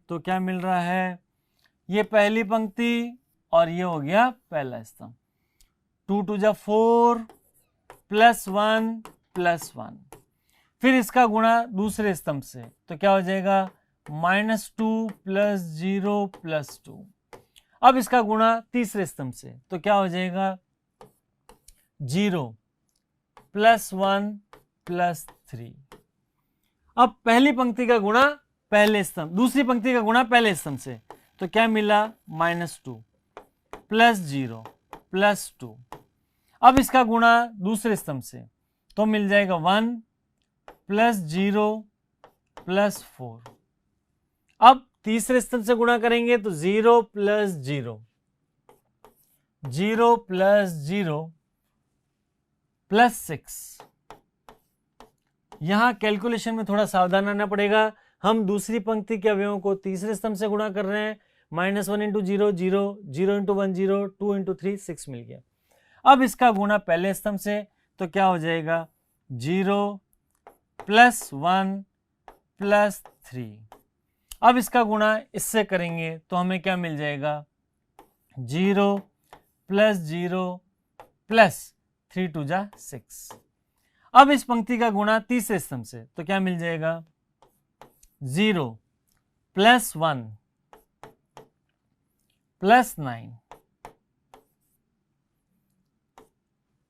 तो क्या मिल रहा है, ये पहली पंक्ति और ये हो गया पहला स्तंभ। 2 2 जा 4 +1 +1, फिर इसका गुणा दूसरे स्तंभ से तो क्या हो जाएगा, -2 + 0 + 2। अब इसका गुणा तीसरे स्तंभ से तो क्या हो जाएगा, 0 +1 +3। अब पहली पंक्ति का गुणा पहले स्तंभ, दूसरी पंक्ति का गुणा पहले स्तंभ से तो क्या मिला, -2 + 0 + 2। अब इसका गुणा दूसरे स्तंभ से तो मिल जाएगा 1 + 0 + 4। अब तीसरे स्तंभ से गुणा करेंगे तो 0 + 0, 0 + 0 + 6। यहां कैलकुलेशन में थोड़ा सावधान रहना पड़ेगा, हम दूसरी पंक्ति के अवयवों को तीसरे स्तंभ से गुणा कर रहे हैं। -1 × 0 0, 0 × 1 0, 2 × 3 6 मिल गया। अब इसका गुणा पहले स्तंभ से तो क्या हो जाएगा, 0 + 1 + 3। अब इसका गुणा इससे करेंगे तो हमें क्या मिल जाएगा, 0 + 0 + 3 2 जा 6। अब इस पंक्ति का गुणा तीसरे स्तंभ से तो क्या मिल जाएगा, 0 + 1 + 9।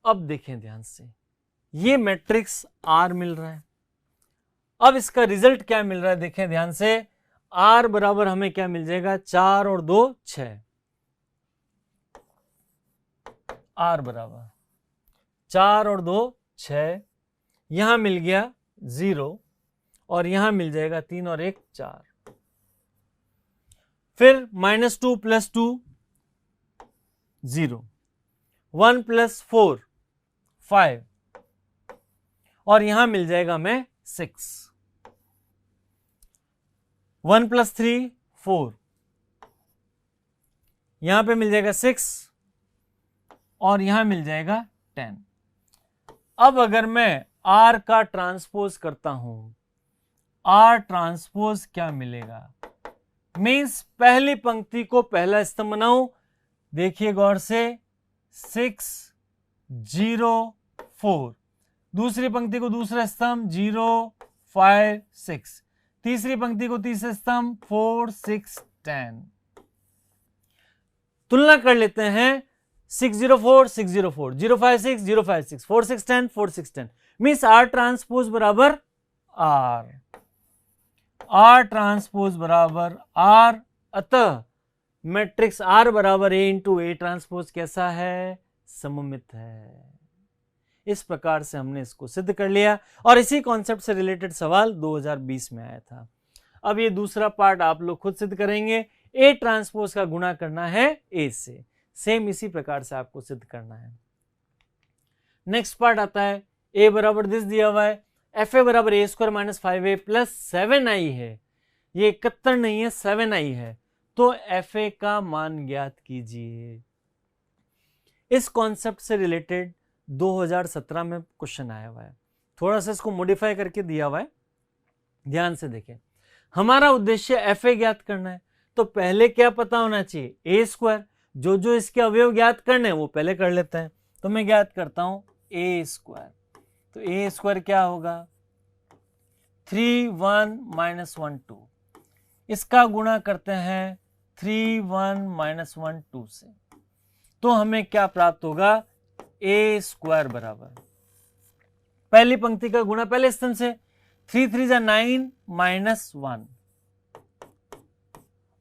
अब देखें ध्यान से, ये मैट्रिक्स R मिल रहा है। अब इसका रिजल्ट क्या मिल रहा है, देखें ध्यान से, R बराबर हमें क्या मिल जाएगा, 4 और 2 6। R बराबर 4 और 2 6, यहां मिल गया 0 और यहां मिल जाएगा 3 और 1 4। फिर -2 + 2 0, 1 + 4 5 और यहां मिल जाएगा हमें 6। 1 + 3 4, यहां पे मिल जाएगा 6 और यहां मिल जाएगा 10। अब अगर मैं R का ट्रांसपोज करता हूं, R ट्रांसपोज क्या मिलेगा, मीन्स पहली पंक्ति को पहला स्तंभ बनाऊं, देखिए गौर से, 6 0 4, दूसरी पंक्ति को दूसरा स्तंभ 0 5 6, तीसरी पंक्ति को तीसरा स्तंभ 4 6 10। तुलना कर लेते हैं, 6 0 4 6 0 4, 0 5 6 0 5 6, 4 6 10 4 6 10, मीन्स R ट्रांसपोज बराबर R, R ट्रांसपोज बराबर R। अतः मैट्रिक्स R बराबर A × A ट्रांसपोज कैसा है, सममित है। इस प्रकार से हमने इसको सिद्ध कर लिया और इसी कॉन्सेप्ट से रिलेटेड सवाल 2020 में आया था। अब ये दूसरा पार्ट आप लोग खुद सिद्ध करेंगे, A ट्रांसपोज का गुणा करना है A से, सेम इसी प्रकार से आपको सिद्ध करना है। नेक्स्ट पार्ट आता है, A बराबर दिस दिया हुआ है, FA बराबर A² - 5A + 7I है, ये 71 नहीं है 7I है, तो FA का मान ज्ञात कीजिए। इस कॉन्सेप्ट से रिलेटेड 2017 में क्वेश्चन आया हुआ है, थोड़ा सा इसको मॉडिफाई करके दिया हुआ है, ध्यान से देखें। हमारा उद्देश्य FA ज्ञात करना है, तो पहले क्या पता होना चाहिए, A²। जो इसके अवयव ज्ञात करने हैं वो पहले कर लेते हैं, तो मैं ज्ञात करता हूं A²। तो A² क्या होगा, 3 1 - 1 2, इसका गुणा करते हैं 3 1 - 1 2 से, तो हमें क्या प्राप्त होगा, A² बराबर पहली पंक्ति का गुणा पहले स्तंभ से, 3 3 जा 9 -1।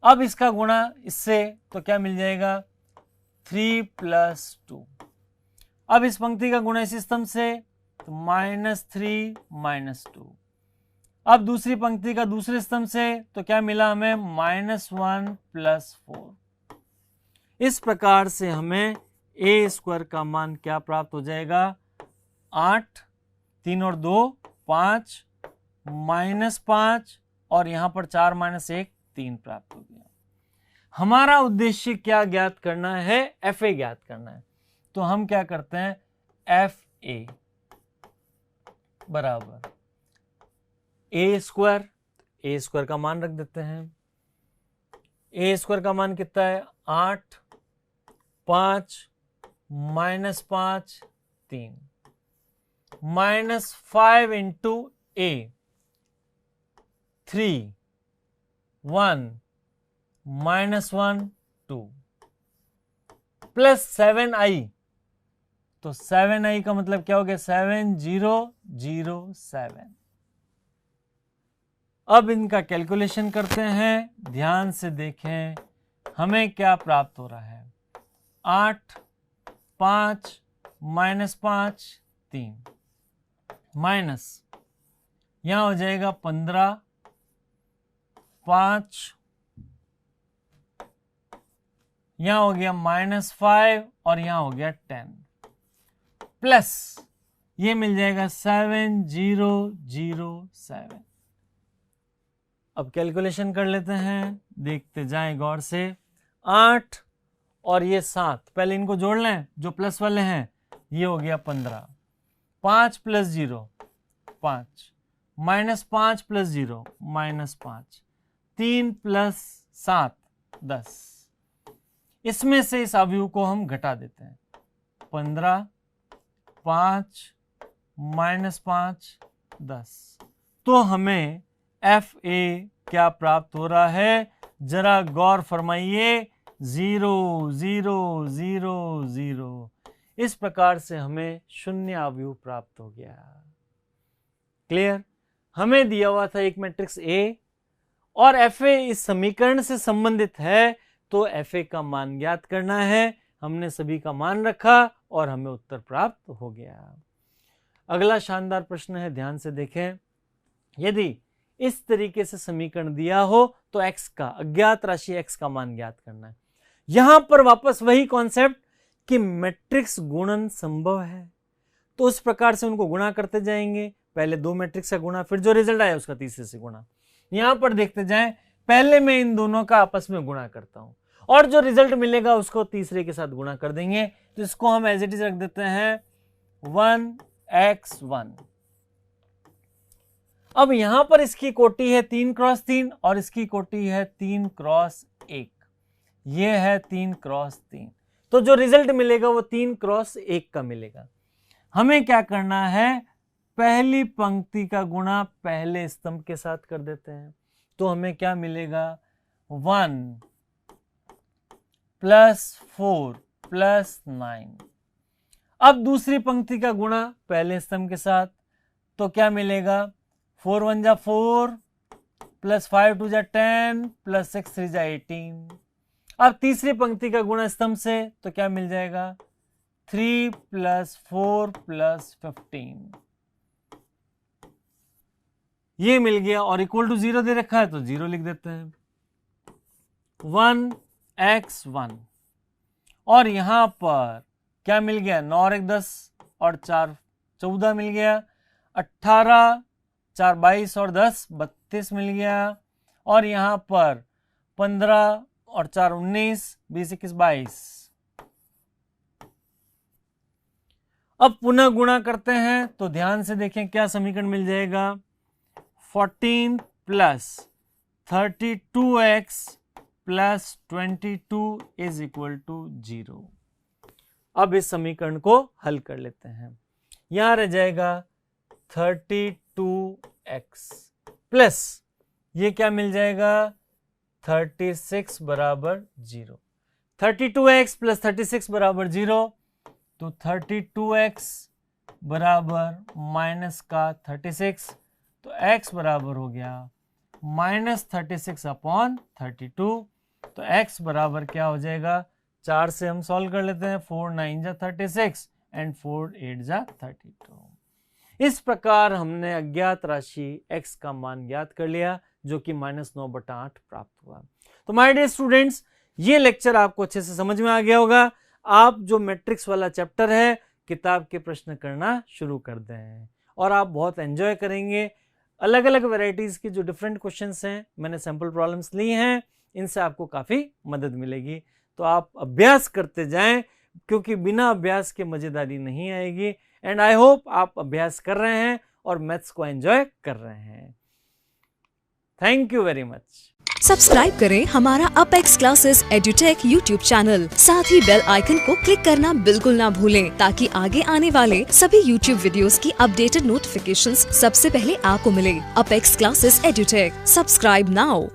अब इसका गुणा इससे तो क्या मिल जाएगा, 3 + 2। अब इस पंक्ति का गुणा इस स्तंभ से तो -3 -2। अब दूसरी पंक्ति का दूसरे स्तंभ से तो क्या मिला हमें, -1 + 4। इस प्रकार से हमें A² का मान क्या प्राप्त हो जाएगा, 8, 3 और 2 5, -5 और यहाँ पर 4 माइनस 1 3 प्राप्त हो गया। हमारा उद्देश्य क्या ज्ञात करना है? FA ज्ञात करना है। तो हम क्या करते हैं, FA बराबर ए स्क्वायर का मान रख देते हैं। ए स्क्वायर का मान कितना है? 8, 5 माइनस 5 3 माइनस 5 इंटू ए 3 1 माइनस 1 2 प्लस 7i। तो 7i का मतलब क्या हो गया? 7007। अब इनका कैलकुलेशन करते हैं, ध्यान से देखें हमें क्या प्राप्त हो रहा है। 8 5 माइनस 5 3 माइनस यहां हो जाएगा 15 5 यहां हो गया माइनस 5 और यहां हो गया 10 प्लस ये मिल जाएगा 7007। अब कैलकुलेशन कर लेते हैं, देखते जाएं गौर से। 8 और ये 7, पहले इनको जोड़ लें जो प्लस वाले हैं। ये हो गया 15, 5 plus 0 5 minus 5 plus 0 minus 5, 3 plus 7 10। इसमें से इस अवयव को हम घटा देते हैं। 15 5 माइनस 5 10। तो हमें FA क्या प्राप्त हो रहा है? जरा गौर फरमाइए, 0 0 0 0। इस प्रकार से हमें शून्य अवयव प्राप्त हो गया। क्लियर? हमें दिया हुआ था एक मैट्रिक्स A और FA इस समीकरण से संबंधित है, तो FA का मान ज्ञात करना है। हमने सभी का मान रखा और हमें उत्तर प्राप्त हो गया। अगला शानदार प्रश्न है, ध्यान से देखें। यदि इस तरीके से समीकरण दिया हो तो x का अज्ञात राशि x का मान ज्ञात करना है। यहां पर वापस वही कॉन्सेप्ट कि मैट्रिक्स गुणन संभव है, तो उस प्रकार से उनको गुणा करते जाएंगे। पहले 2 मैट्रिक्स का गुणा, फिर जो रिजल्ट आया उसका तीसरे से गुणा। यहां पर देखते जाएं, पहले मैं इन दोनों का आपस में गुणा करता हूं और जो रिजल्ट मिलेगा उसको तीसरे के साथ गुणा कर देंगे। तो इसको हम एज इट इज रख देते हैं 1x1। अब यहां पर इसकी कोटि है 3 क्रॉस 3 और इसकी कोटि है 3 क्रॉस 1। ये है 3 क्रॉस 3। तो जो रिजल्ट मिलेगा वो 3 क्रॉस 1 का मिलेगा। हमें क्या करना है? पहली पंक्ति का गुणा पहले स्तंभ के साथ कर देते हैं। तो हमें क्या मिलेगा? 1 प्लस 4 प्लस 9। अब दूसरी पंक्ति का गुणा पहले स्तंभ के साथ, तो क्या मिलेगा? 4 1 जा 4 प्लस 5 2 जा 10 प्लस 6 3 जा 18। अब तीसरी पंक्ति का गुणा स्तंभ से, तो क्या मिल जाएगा? 3 प्लस 4 प्लस 15। ये मिल गया और इक्वल टू 0 दे रखा है तो 0 लिख देते हैं। 1x1 और यहां पर क्या मिल गया? 9 और 1 10 और 4 14 मिल गया। 18 4 22 और 10 32 मिल गया। और यहां पर 15 और 4 19 20 21 22। अब पुनः गुणा करते हैं तो ध्यान से देखें क्या समीकरण मिल जाएगा। 14 plus 32x plus 22 is equal to 0। अब इस समीकरण को हल कर लेते हैं। यहां रह जाएगा 32x प्लस ये क्या मिल जाएगा? 36 बराबर 0। 32x प्लस 36 बराबर 0, तो 32x बराबर माइनस का 36, तो x बराबर हो गया माइनस 36 अपॉन 32। तो x बराबर क्या हो जाएगा? 4 से हम सॉल्व कर लेते हैं। 4 9 जा 36 एंड 4 8 जा 32। इस प्रकार हमने अज्ञात राशि x का मान ज्ञात कर लिया, जो कि -9/8 प्राप्त हुआ। तो माय डियर स्टूडेंट्स, ये लेक्चर आपको अच्छे से समझ में आ गया होगा। आप जो मैट्रिक्स वाला चैप्टर है, किताब के प्रश्न करना शुरू कर दें और आप बहुत एंजॉय करेंगे। अलग अलग वेराइटीज़ की जो डिफरेंट क्वेश्चंस हैं, मैंने सैम्पल प्रॉब्लम्स ली हैं, इनसे आपको काफ़ी मदद मिलेगी। तो आप अभ्यास करते जाएं, क्योंकि बिना अभ्यास के मज़ेदारी नहीं आएगी। एंड आई होप आप अभ्यास कर रहे हैं और मैथ्स को एंजॉय कर रहे हैं। Thank you very much. Subscribe करें हमारा apex classes edutech YouTube channel, साथ ही बेल आइकन को क्लिक करना बिल्कुल ना भूलें, ताकि आगे आने वाले सभी यूट्यूब वीडियोस की अपडेटेड नोटिफिकेशंस सबसे पहले आपको मिले। Apex classes edutech, subscribe now.